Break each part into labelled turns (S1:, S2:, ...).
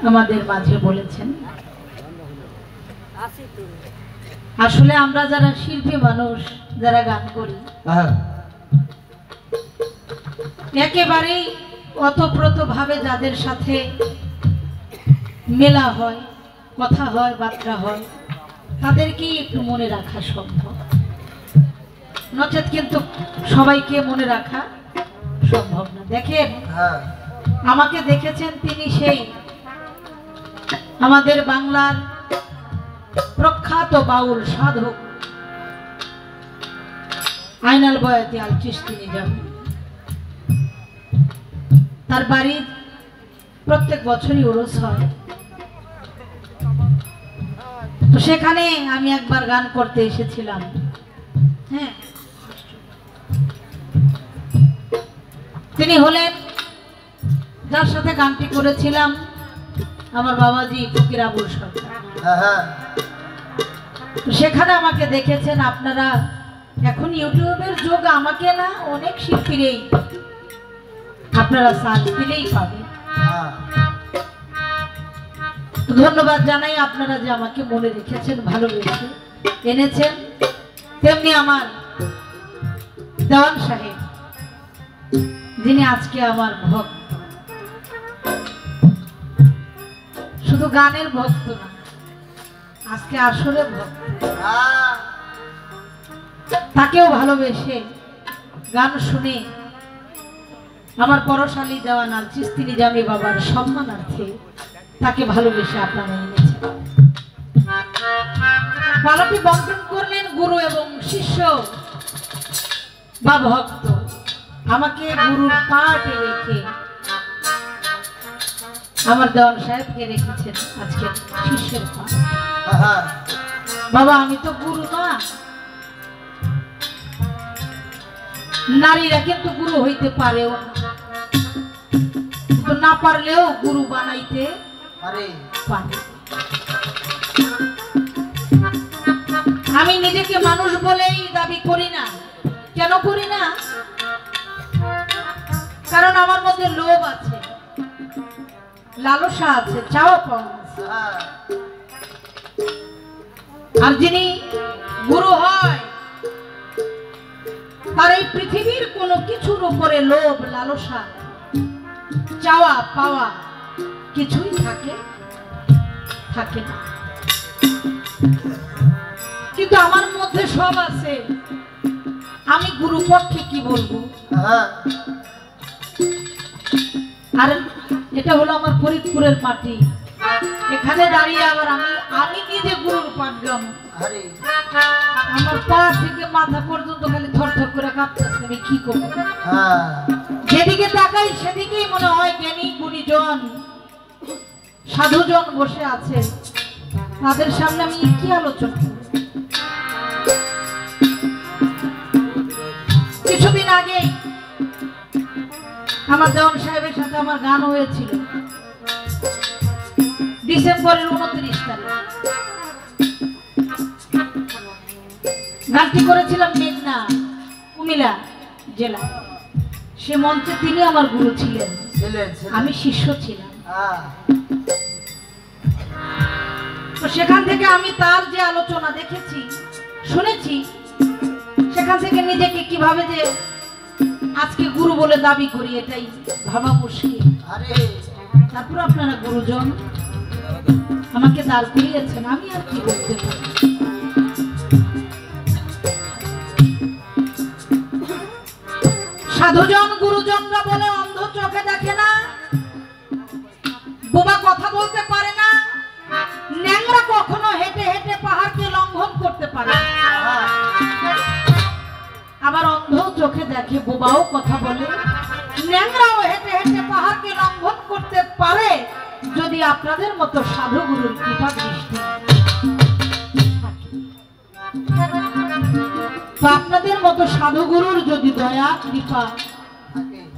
S1: আমাদের মাঝে বলেছেন। আসলে আমরা যারা শিল্পী মানুষ, যারা গান করি, একেবারেই ওতপ্রোতভাবে যাদের সাথে মেলা হয়, কথা হয়, বার্তা হয়, তাদেরকেই একটু মনে রাখা সম্ভব। নচেত কিন্তু সবাইকে মনে রাখা সম্ভব না। দেখেন, আমাকে দেখেছেন, তিনি সেই আমাদের বাংলার প্রখ্যাত বাউল সাধক আইনাল বয়াতি আল চিশতি নিজাম। তার বাড়ির প্রত্যেক বছরই উরুস হয়, তো সেখানে আমি একবার গান করতে এসেছিলাম। হ্যাঁ, তিনি হলেন যার সাথে গানটি করেছিলাম আমার বাবাজি ফকির আবুল সরকার। সেখানে আমাকে দেখেছেন আপনারা। এখন ইউটিউবের যুগ, আমাকে না অনেক শিল্পীরেই আপনারা সার্চ দিলেই পাবেন। ধন্যবাদ জানাই আপনারা যে আমাকে মনে রেখেছেন, ভালোবেসে এনেছেন। তেমনি আমার দেওয়ান সাহেব, যিনি আজকে আমার ভক্ত, শুধু গানের ভক্ত না, আজকে আসলে ভক্ত। তাকেও ভালোবেসে গান শুনে আমার পরশালী দেওয়ান আল চিশতি নিজামী বাবার সম্মানার্থে তাকে ভালোবেসে আপনারা এনেছেন। মালাটি বন্টন করলেন গুরু এবং শিষ্য বা ভক্ত। আমাকে গুরুর পাটে রেখে আমার দেওয়ান সাহেবকে রেখেছেন আজকে শিষ্যের পা। বাবা, আমি তো গুরু না, নারীরা কিন্তু গুরু হইতে পারেও না পারলেও গুরু বানাইতে পারে। আমি নিজেকে মানুষ বলেই দাবি করি না। কেন করি না? কারণ আমার মধ্যে লোভ আছে, লালসা আছে, চাওয়া পাওয়া আছে। আর যিনি গুরু হয় তার এই পৃথিবীর কোনো কিছুর উপরে লোভ, লালসা, চাওয়া পাওয়া কিছুই থাকে না। কিন্তু আমার মধ্যে সব আছে। আমি গুরু পক্ষে কি বলবো? আর এটা হলো আমার ফরিদপুরের মাটি। এখানে দাঁড়িয়ে আবার আমি নিজে গুরুর পাঠ গাবো। আমার পা থেকে মাথা পর্যন্ত খালি থরথর করে কাঁপতেছে। আমি কি করবো? যেদিকে তাকাই সেদিকেই মনে হয় জ্ঞানী গুণীজন, সাধুজন বসে আছে। তাদের সামনে আমি কি আলোচনা? কিছুদিন আগে আমার দেওয়ান সাহেবের সাথে আমার গান হয়েছিল ডিসেম্বরের 29 তারিখ। গানটি করেছিলাম মেঘনা, কুমিল্লা জেলা। সে মঞ্চে তিনি আমার গুরু ছিলেন, আমি শিষ্য ছিলাম। তো সেখান থেকে আমি তার যে আলোচনা দেখেছি, শুনেছি, সেখান থেকে নিজেকে কিভাবে যে আজকে গুরু বলে দাবি করি এটাই ভাবা মুশকিল। তারপর আপনারা গুরুজন আমাকে দাঁড় করিয়েছেন, আমি আর কি করতে পারি? সাধুজন গুরুজনরা বলে অন্ধ চোখে দেখে না, বোবা কথা বলতে পারে না, ন্যাংরা কখনো হেঁটে হেঁটে পাহাড়কে লঙ্ঘন করতে পারে। আবার অন্ধ চোখে দেখে, বোবাও কথা বলে, ন্যাংরাও হেঁটে হেঁটে পাহাড়কে লঙ্ঘন করতে পারে যদি আপনাদের মতো সাধু গুরুর কৃপা দৃষ্টি। তো আপনাদের মতো সাধু গুরুর যদি দয়া কৃপা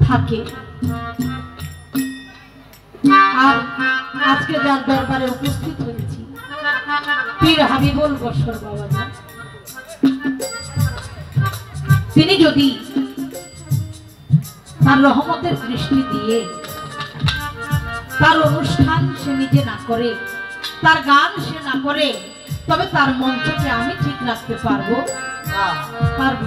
S1: থাকে, আর আজকে যার দরবারে উপস্থিত হয়েছি পীর হাবিবুল বশর বাবা, তিনি যদি তার রহমতের দৃষ্টি দিয়ে তার অনুষ্ঠান সে নিজে না করে, তার গান সে না করে, তবে তার মঞ্চকে আমি ঠিক রাখতে পারবো? পারবো।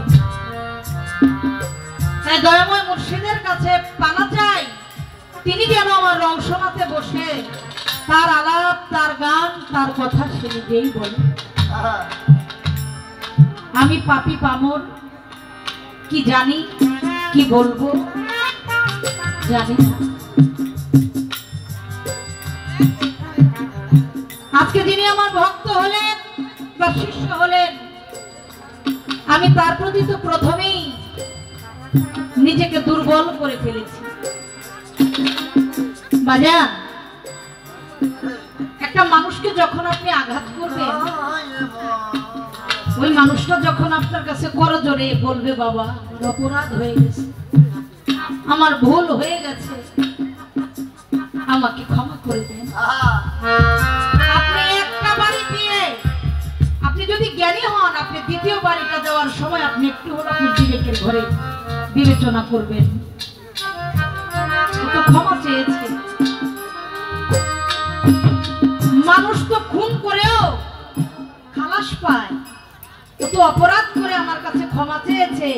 S1: তাই দয়াময় মুর্শিদের কাছে পানা চাই, তিনি যেন আমার রংসমাতে বসে তার আলাপ, তার গান, তার কথা সে নিজেই বলে। আমি পাপী পামর, কি জানি, কি বলবো জানি না। আজকে যিনি আমার ভক্ত হলেন বা শিষ্য হলেন, আমি তার প্রতি তো প্রথমেই নিজেকে দুর্বল করে ফেলেছি। বাজান, একটা মানুষকে যখন আপনি আঘাত করবেন, ওই মানুষটা যখন আপনার কাছে করজোড়ে বলবে, বাবা অপরাধ হয়ে গেছে, আমার ভুল হয়ে গেছে, আমাকে ক্ষমা করে দেন, আপনি একটা বাড়ি দিয়ে, আপনি যদি জ্ঞানী হন, আপনি দ্বিতীয় বাড়িটা দেওয়ার সময় আপনি একটু হলো আপনি বিবেকের ঘরে বিবেচনা করবেন। তো ক্ষমা চেয়েছে, মানুষ তো খুন করেও খালাস পায়, ও তো অপরাধ করে আমার কাছে ক্ষমা চেয়েছে।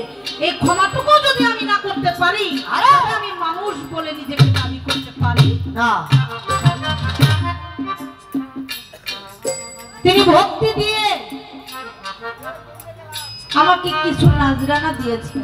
S1: এই ক্ষমাটুকু যদি আমি না করতে পারি, আমি মানুষ বলে নিজেকে দাবি করতে পারি না। তিনি ভক্তি দিয়ে আমাকে কিছু নাজরানা দিয়েছেন,